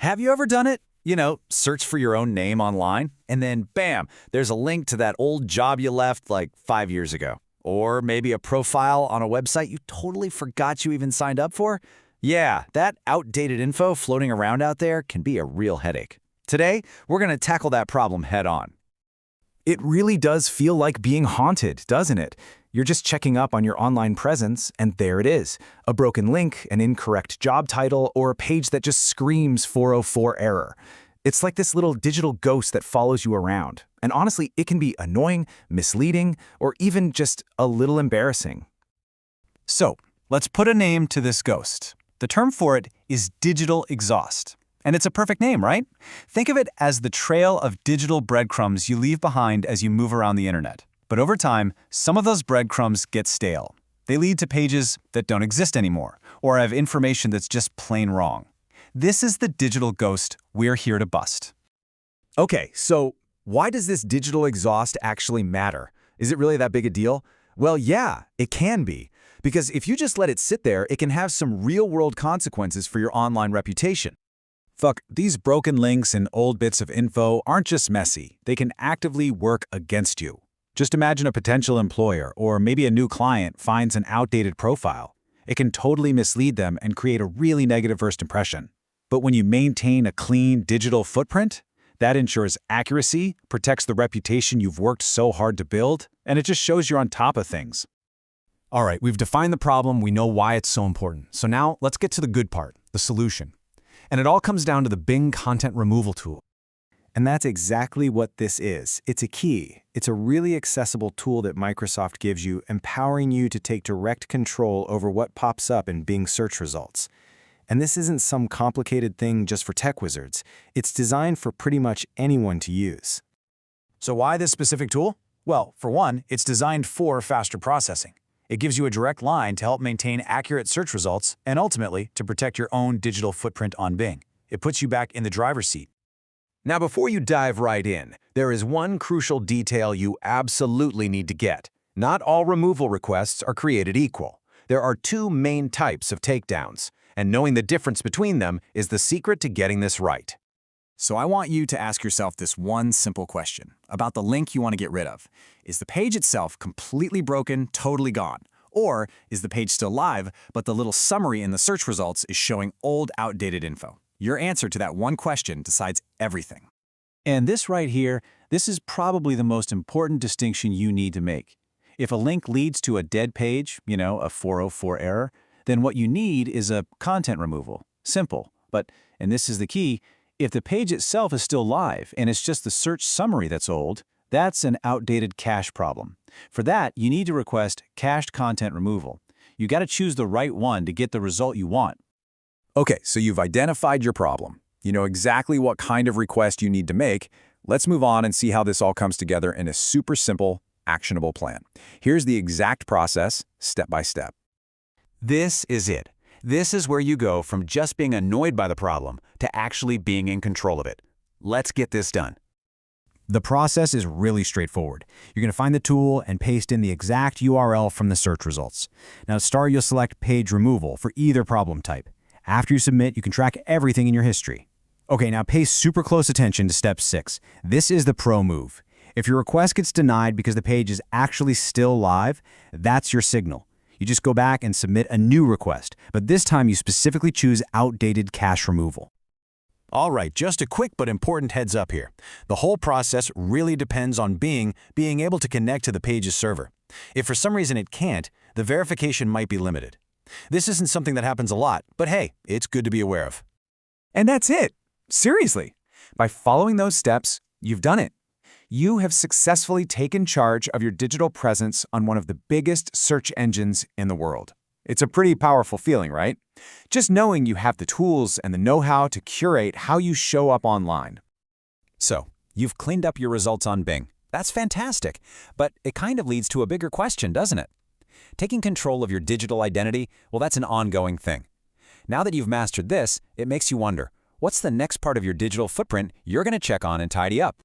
Have you ever done it? Search for your own name online, and then bam, there's a link to that old job you left like 5 years ago. Or maybe a profile on a website you totally forgot you even signed up for? Yeah, that outdated info floating around out there can be a real headache. Today, we're going to tackle that problem head on. It really does feel like being haunted, doesn't it? You're just checking up on your online presence, and there it is. A broken link, an incorrect job title, or a page that just screams 404 error. It's like this little digital ghost that follows you around. And honestly, it can be annoying, misleading, or even just a little embarrassing. So, let's put a name to this ghost. The term for it is digital exhaust. And it's a perfect name, right? Think of it as the trail of digital breadcrumbs you leave behind as you move around the internet. But over time, some of those breadcrumbs get stale. They lead to pages that don't exist anymore, or have information that's just plain wrong. This is the digital ghost we're here to bust. Okay, so why does this digital exhaust actually matter? Is it really that big a deal? Well, yeah, it can be. Because if you just let it sit there, it can have some real-world consequences for your online reputation. Fuck, these broken links and old bits of info aren't just messy. They can actively work against you. Just imagine a potential employer or maybe a new client finds an outdated profile. It can totally mislead them and create a really negative first impression. But when you maintain a clean digital footprint, that ensures accuracy, protects the reputation you've worked so hard to build, and it just shows you're on top of things. All right, we've defined the problem, we know why it's so important. So now let's get to the good part, the solution. And it all comes down to the Bing Content Removal tool. And that's exactly what this is. It's a key. It's a really accessible tool that Microsoft gives you, empowering you to take direct control over what pops up in Bing search results. And this isn't some complicated thing just for tech wizards. It's designed for pretty much anyone to use. So why this specific tool? Well, for one, it's designed for faster processing. It gives you a direct line to help maintain accurate search results and ultimately to protect your own digital footprint on Bing. It puts you back in the driver's seat. Now, before you dive right in, there is one crucial detail you absolutely need to get. Not all removal requests are created equal. There are two main types of takedowns, and knowing the difference between them is the secret to getting this right. So I want you to ask yourself this one simple question about the link you want to get rid of. Is the page itself completely broken, totally gone? Or is the page still live, but the little summary in the search results is showing old, outdated info? Your answer to that one question decides everything. And this right here, this is probably the most important distinction you need to make. If a link leads to a dead page, a 404 error, then what you need is a content removal. Simple. But, and this is the key, if the page itself is still live and it's just the search summary that's old, that's an outdated cache problem. For that, you need to request cached content removal. You got to choose the right one to get the result you want. Okay, so you've identified your problem. You know exactly what kind of request you need to make. Let's move on and see how this all comes together in a super simple, actionable plan. Here's the exact process, step by step. This is it. This is where you go from just being annoyed by the problem to actually being in control of it. Let's get this done. The process is really straightforward. You're going to find the tool and paste in the exact URL from the search results. Now to start, you'll select Page Removal for either problem type. After you submit, you can track everything in your history. Okay, now pay super close attention to step 6. This is the pro move. If your request gets denied because the page is actually still live, that's your signal. You just go back and submit a new request, but this time you specifically choose outdated cache removal. All right, just a quick but important heads up here. The whole process really depends on Bing being able to connect to the page's server. If for some reason it can't, the verification might be limited. This isn't something that happens a lot, but hey, it's good to be aware of. And that's it. Seriously. By following those steps, you've done it. You have successfully taken charge of your digital presence on one of the biggest search engines in the world. It's a pretty powerful feeling, right? Just knowing you have the tools and the know-how to curate how you show up online. So, you've cleaned up your results on Bing. That's fantastic, but it kind of leads to a bigger question, doesn't it? Taking control of your digital identity, well, that's an ongoing thing. Now that you've mastered this, it makes you wonder, what's the next part of your digital footprint you're going to check on and tidy up?